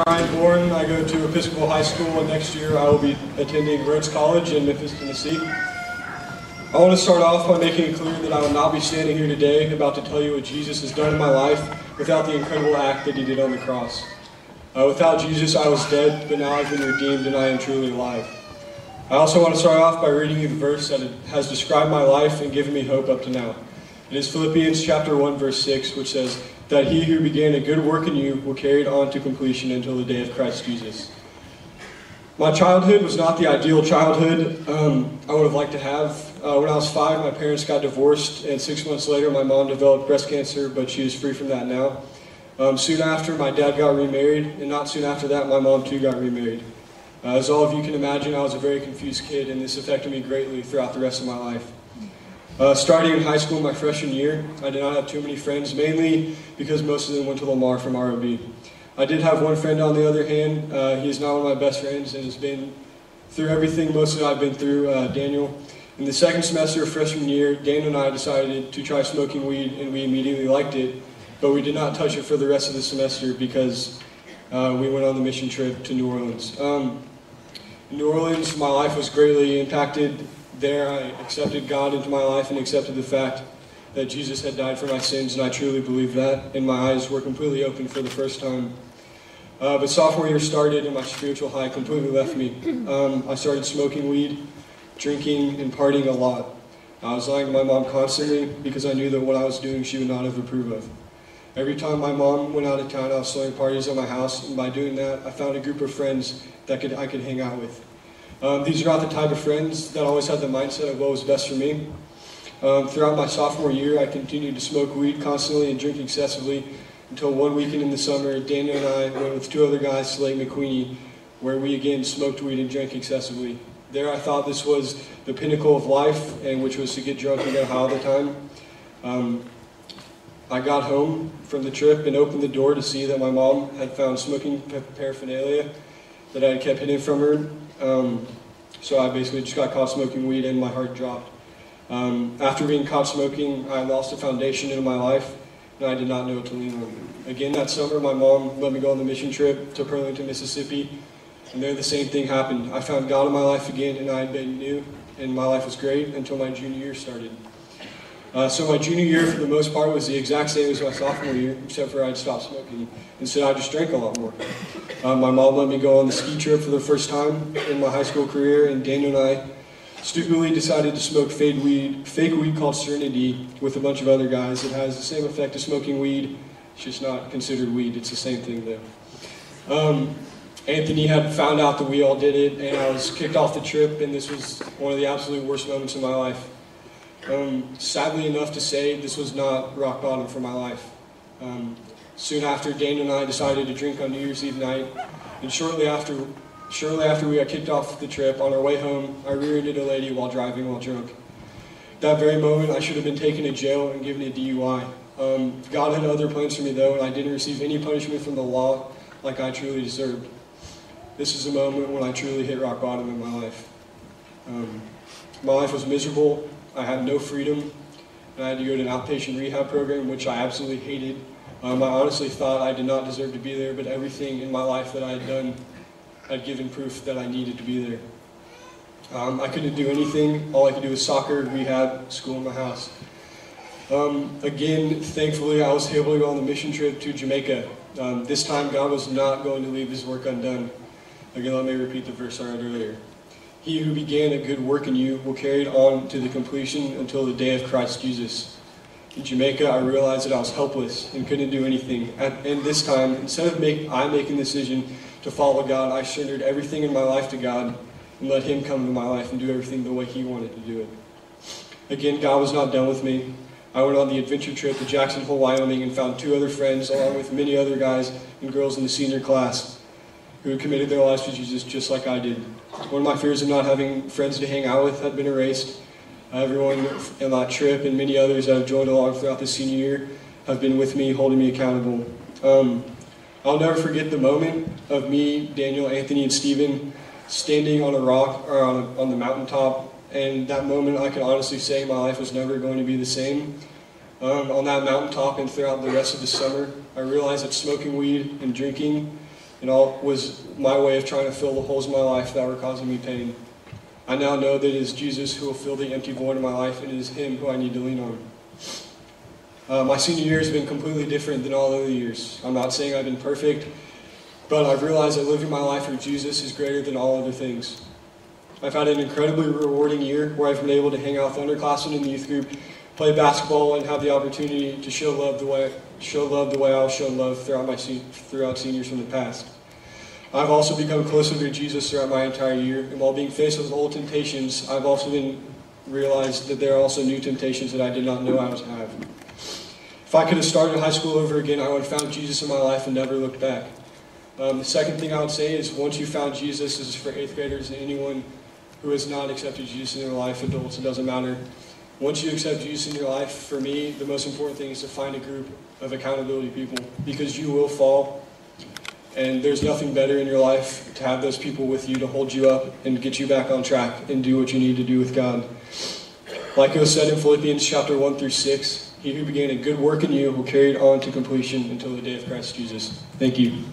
Ryan Bourne. I go to Episcopal High School, and next year I will be attending Rhodes College in Memphis, Tennessee. I want to start off by making it clear that I will not be standing here today about to tell you what Jesus has done in my life without the incredible act that he did on the cross. Without Jesus, I was dead, but now I've been redeemed and I am truly alive. I also want to start off by reading you the verse that has described my life and given me hope up to now. It is Philippians chapter 1, verse 6, which says, that he who began a good work in you will carry it on to completion until the day of Christ Jesus. My childhood was not the ideal childhood I would have liked to have. When I was 5, my parents got divorced, and 6 months later my mom developed breast cancer, but she is free from that now. Soon after, my dad got remarried, and not soon after that, my mom too got remarried. As all of you can imagine, I was a very confused kid, and this affected me greatly throughout the rest of my life. Starting in high school my freshman year, I did not have too many friends, mainly because most of them went to Lamar from ROB. I did have one friend on the other hand. He is not one of my best friends and has been through everything mostly I've been through, Daniel. In the second semester of freshman year, Daniel and I decided to try smoking weed, and we immediately liked it, but we did not touch it for the rest of the semester because we went on the mission trip to New Orleans. In New Orleans, my life was greatly impacted. There, I accepted God into my life and accepted the fact that Jesus had died for my sins, and I truly believed that, and my eyes were completely open for the first time. But sophomore year started, and my spiritual high completely left me. I started smoking weed, drinking, and partying a lot. I was lying to my mom constantly because I knew that what I was doing she would not have approved of. Every time my mom went out of town, I was throwing parties at my house, and by doing that, I found a group of friends that I could hang out with. These are not the type of friends that always had the mindset of what was best for me. Throughout my sophomore year, I continued to smoke weed constantly and drink excessively until one weekend in the summer, Daniel and I went with 2 other guys to Lake McQueeney, where we again smoked weed and drank excessively. There I thought this was the pinnacle of life, and which was to get drunk and get high all the time. I got home from the trip and opened the door to see that my mom had found smoking paraphernalia that I had kept hidden from her. So I basically just got caught smoking weed and my heart dropped. After being caught smoking, I lost a foundation in my life, and I did not know what to lean on. Again that summer, my mom let me go on the mission trip to Burlington, Mississippi, and there the same thing happened. I found God in my life again, and I had been new, and my life was great until my junior year started. So my junior year, for the most part, was the exact same as my sophomore year, except for I'd stopped smoking. Instead, I just drank a lot more. My mom let me go on the ski trip for the first time in my high school career, and Daniel and I stupidly decided to smoke fake weed called Serenity with a bunch of other guys. It has the same effect as smoking weed. It's just not considered weed. It's the same thing, though. Anthony had found out that we all did it, and I was kicked off the trip, and this was one of the absolute worst moments of my life. Sadly enough to say, this was not rock bottom for my life. Soon after, Daniel and I decided to drink on New Year's Eve night, and shortly after we got kicked off the trip, on our way home, I rear-ended a lady while driving while drunk. That very moment, I should have been taken to jail and given a DUI. God had other plans for me though, and I didn't receive any punishment from the law like I truly deserved. This is a moment when I truly hit rock bottom in my life. My life was miserable. I had no freedom, and I had to go to an outpatient rehab program, which I absolutely hated. I honestly thought I did not deserve to be there, but everything in my life that I had done had given proof that I needed to be there. I couldn't do anything. All I could do was soccer, rehab, school, and my house. Again, thankfully, I was able to go on the mission trip to Jamaica. This time, God was not going to leave his work undone. Again, let me repeat the verse I read earlier. He who began a good work in you will carry it on to the completion until the day of Christ Jesus. In Jamaica, I realized that I was helpless and couldn't do anything. And this time, instead of making the decision to follow God, I surrendered everything in my life to God and let him come into my life and do everything the way he wanted to do it. Again, God was not done with me. I went on the adventure trip to Jackson Hole, Wyoming, and found 2 other friends, along with many other guys and girls in the senior class, who had committed their lives to Jesus just like I did. One of my fears of not having friends to hang out with had been erased. Everyone in that trip and many others that have joined along throughout the senior year have been with me, holding me accountable. I'll never forget the moment of me, Daniel, Anthony, and Stephen standing on a rock or on the mountaintop. And that moment, I can honestly say my life was never going to be the same. On that mountaintop and throughout the rest of the summer, I realized that smoking weed and drinking and all was my way of trying to fill the holes in my life that were causing me pain. I now know that it is Jesus who will fill the empty void in my life, and it is Him who I need to lean on. My senior year has been completely different than all other years. I'm not saying I've been perfect, but I've realized that living my life for Jesus is greater than all other things. I've had an incredibly rewarding year where I've been able to hang out with underclassmen in the youth group, play basketball, and have the opportunity to show love the way I was shown love throughout seniors from the past. I've also become closer to Jesus throughout my entire year, and while being faced with old temptations, I've also realized that there are also new temptations that I did not know I was have. If I could have started high school over again, I would have found Jesus in my life and never looked back. The second thing I would say is once you found Jesus, this is for 8th graders and anyone who has not accepted Jesus in their life, adults, it doesn't matter. Once you accept Jesus in your life, for me, the most important thing is to find a group of accountability people, because you will fall, and there's nothing better in your life to have those people with you to hold you up and get you back on track and do what you need to do with God. Like it was said in Philippians chapter 1 through 6, He who began a good work in you will carry it on to completion until the day of Christ Jesus. Thank you.